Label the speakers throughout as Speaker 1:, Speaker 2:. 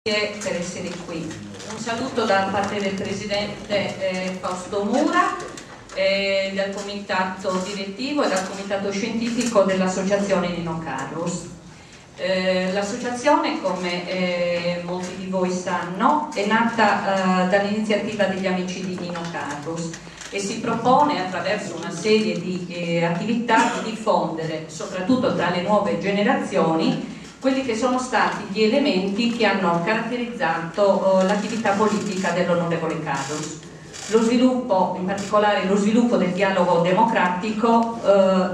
Speaker 1: Per essere qui. Un saluto da parte del Presidente Fausto Mura, del Comitato Direttivo e dal Comitato Scientifico dell'Associazione Nino Carlos. L'associazione, come molti di voi sanno, è nata dall'iniziativa degli amici di Nino Carlos e si propone attraverso una serie di attività di diffondere, soprattutto tra le nuove generazioni, quelli che sono stati gli elementi che hanno caratterizzato l'attività politica dell'onorevole Carlos. Lo sviluppo, in particolare lo sviluppo del dialogo democratico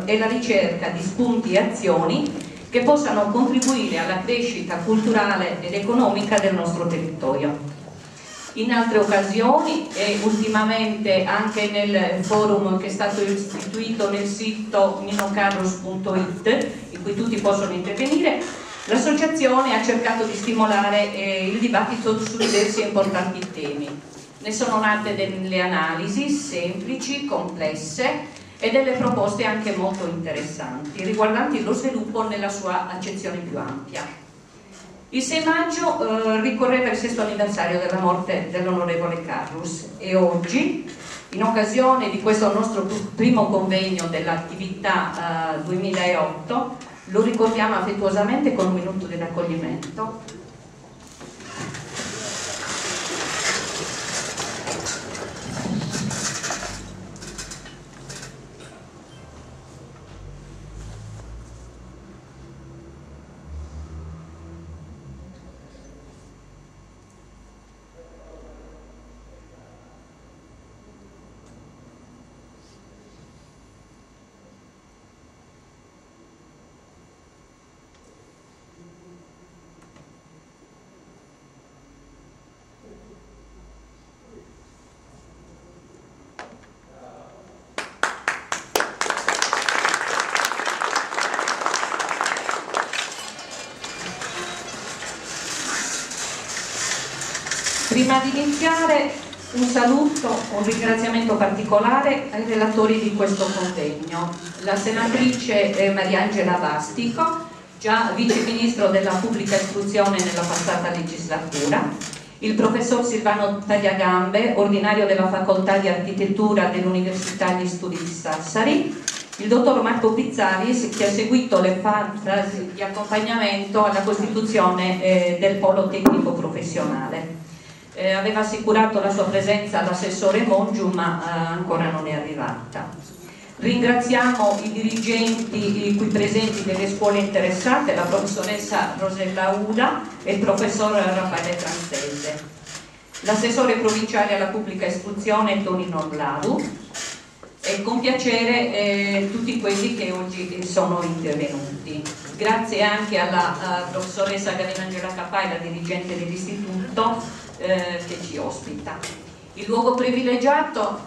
Speaker 1: e la ricerca di spunti e azioni che possano contribuire alla crescita culturale ed economica del nostro territorio. In altre occasioni e ultimamente anche nel forum che è stato istituito nel sito ninocarlos.it, in cui tutti possono intervenire, l'associazione ha cercato di stimolare il dibattito su diversi e importanti temi. Ne sono nate delle analisi semplici, complesse e delle proposte anche molto interessanti, riguardanti lo sviluppo nella sua accezione più ampia. Il 6 maggio ricorreva il 6° anniversario della morte dell'onorevole Carlos e oggi, in occasione di questo nostro primo convegno dell'attività 2008, lo ricordiamo affettuosamente con un minuto di raccoglimento. Prima di iniziare un saluto, un ringraziamento particolare ai relatori di questo convegno, la senatrice Mariangela Bastico, già vice ministro della pubblica istruzione nella passata legislatura, il professor Silvano Tagliagambe, ordinario della facoltà di architettura dell'Università Gli Studi di Sassari, il dottor Marco Pizzaris, che ha seguito le fasi di accompagnamento alla costituzione del polo tecnico professionale. Aveva assicurato la sua presenza all'assessore Mongiu, ma ancora non è arrivata. Ringraziamo i dirigenti qui presenti delle scuole interessate, la professoressa Rosella Uda e il professor Raffaele Transtese, l'assessore provinciale alla pubblica istruzione Tonino Vladu e con piacere tutti quelli che oggi sono intervenuti. Grazie anche alla professoressa Gavinangela Capai, la dirigente dell'istituto, che ci ospita. Il luogo privilegiato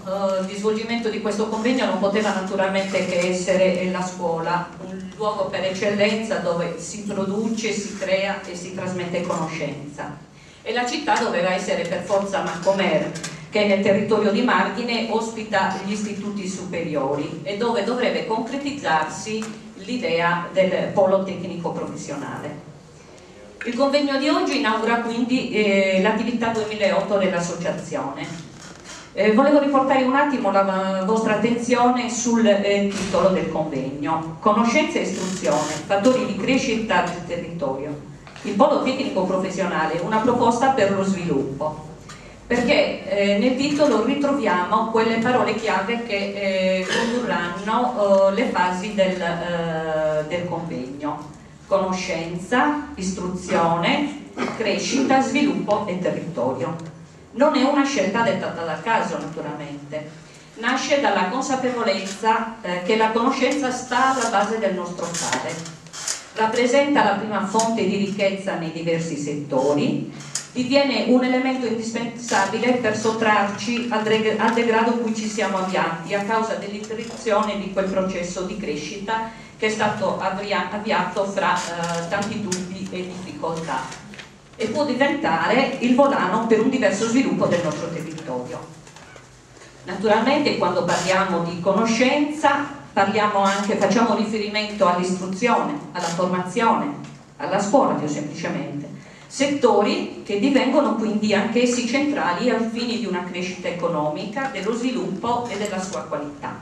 Speaker 1: di svolgimento di questo convegno non poteva naturalmente che essere la scuola, un luogo per eccellenza dove si produce, si crea e si trasmette conoscenza. E la città doveva essere per forza Macomer, che nel territorio di Marghine ospita gli istituti superiori e dove dovrebbe concretizzarsi l'idea del polo tecnico professionale. Il convegno di oggi inaugura quindi l'attività 2008 dell'associazione. Volevo riportare un attimo la vostra attenzione sul titolo del convegno: Conoscenza e istruzione, fattori di crescita del territorio. Il polo tecnico professionale, una proposta per lo sviluppo. Perché nel titolo ritroviamo quelle parole chiave che condurranno le fasi del convegno: conoscenza, istruzione, crescita, sviluppo e territorio. Non è una scelta dettata dal caso, naturalmente. Nasce dalla consapevolezza che la conoscenza sta alla base del nostro fare. Rappresenta la prima fonte di ricchezza nei diversi settori, diviene un elemento indispensabile per sottrarci al degrado in cui ci siamo avviati a causa dell'interruzione di quel processo di crescita che è stato avviato fra tanti dubbi e difficoltà e può diventare il volano per un diverso sviluppo del nostro territorio. Naturalmente quando parliamo di conoscenza facciamo riferimento all'istruzione, alla formazione, alla scuola più semplicemente, settori che divengono quindi anch'essi centrali ai fini di una crescita economica, dello sviluppo e della sua qualità.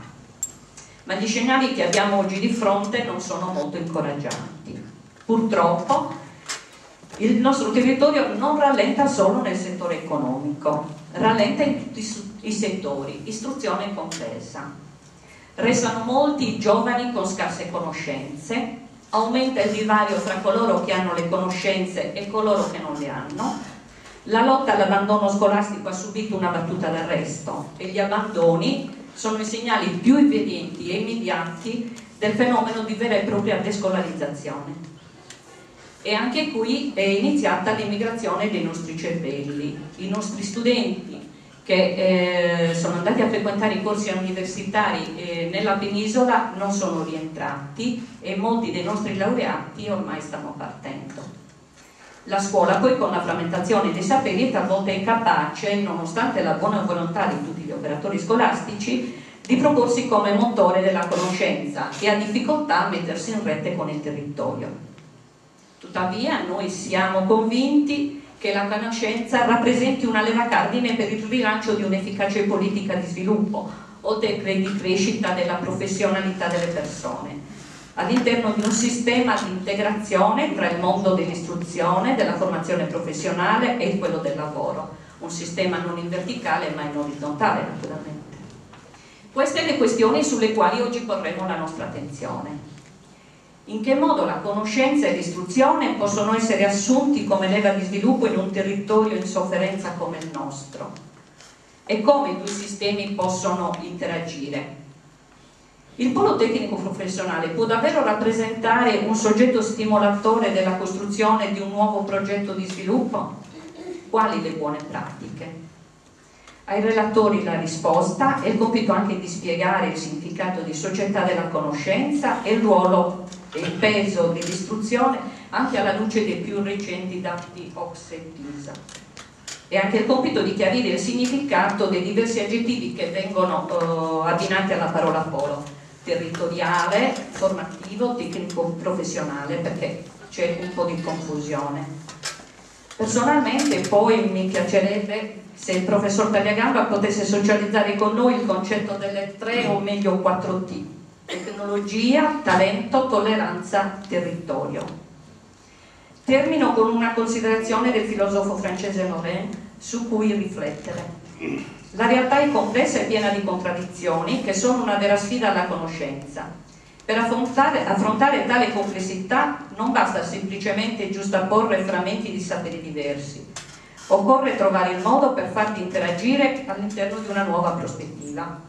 Speaker 1: Ma gli scenari che abbiamo oggi di fronte non sono molto incoraggianti. Purtroppo il nostro territorio non rallenta solo nel settore economico, rallenta in tutti i settori, istruzione compresa. Restano molti i giovani con scarse conoscenze, aumenta il divario fra coloro che hanno le conoscenze e coloro che non le hanno, la lotta all'abbandono scolastico ha subito una battuta d'arresto e gli abbandoni sono i segnali più evidenti e immediati del fenomeno di vera e propria descolarizzazione. E anche qui è iniziata l'immigrazione dei nostri cervelli, i nostri studenti che sono andati a frequentare i corsi universitari nella penisola non sono rientrati e molti dei nostri laureati ormai stanno partendo. La scuola poi, con la frammentazione dei saperi, talvolta è incapace, nonostante la buona volontà di tutti gli operatori scolastici, di proporsi come motore della conoscenza e ha difficoltà a mettersi in rete con il territorio. Tuttavia noi siamo convinti che la conoscenza rappresenti una leva cardine per il rilancio di un'efficace politica di sviluppo, oltre che di crescita della professionalità delle persone, all'interno di un sistema di integrazione tra il mondo dell'istruzione, della formazione professionale e quello del lavoro, un sistema non in verticale ma in orizzontale naturalmente. Queste le questioni sulle quali oggi porremo la nostra attenzione. In che modo la conoscenza e l'istruzione possono essere assunti come leva di sviluppo in un territorio in sofferenza come il nostro? E come i due sistemi possono interagire? Il polo tecnico professionale può davvero rappresentare un soggetto stimolatore della costruzione di un nuovo progetto di sviluppo? Quali le buone pratiche? Ai relatori la risposta è il compito anche di spiegare il significato di società della conoscenza e il ruolo e il peso dell'istruzione anche alla luce dei più recenti dati OCSE e PISA. E anche il compito di chiarire il significato dei diversi aggettivi che vengono abbinati alla parola polo: territoriale, formativo, tecnico-professionale, perché c'è un po' di confusione. Personalmente poi mi piacerebbe se il professor Tagliagamba potesse socializzare con noi il concetto delle 3 o meglio 4T: tecnologia, talento, tolleranza, territorio. Termino con una considerazione del filosofo francese Laurent su cui riflettere. La realtà è complessa e piena di contraddizioni che sono una vera sfida alla conoscenza. Per affrontare tale complessità non basta semplicemente giustapporre frammenti di saperi diversi. Occorre trovare il modo per farli interagire all'interno di una nuova prospettiva.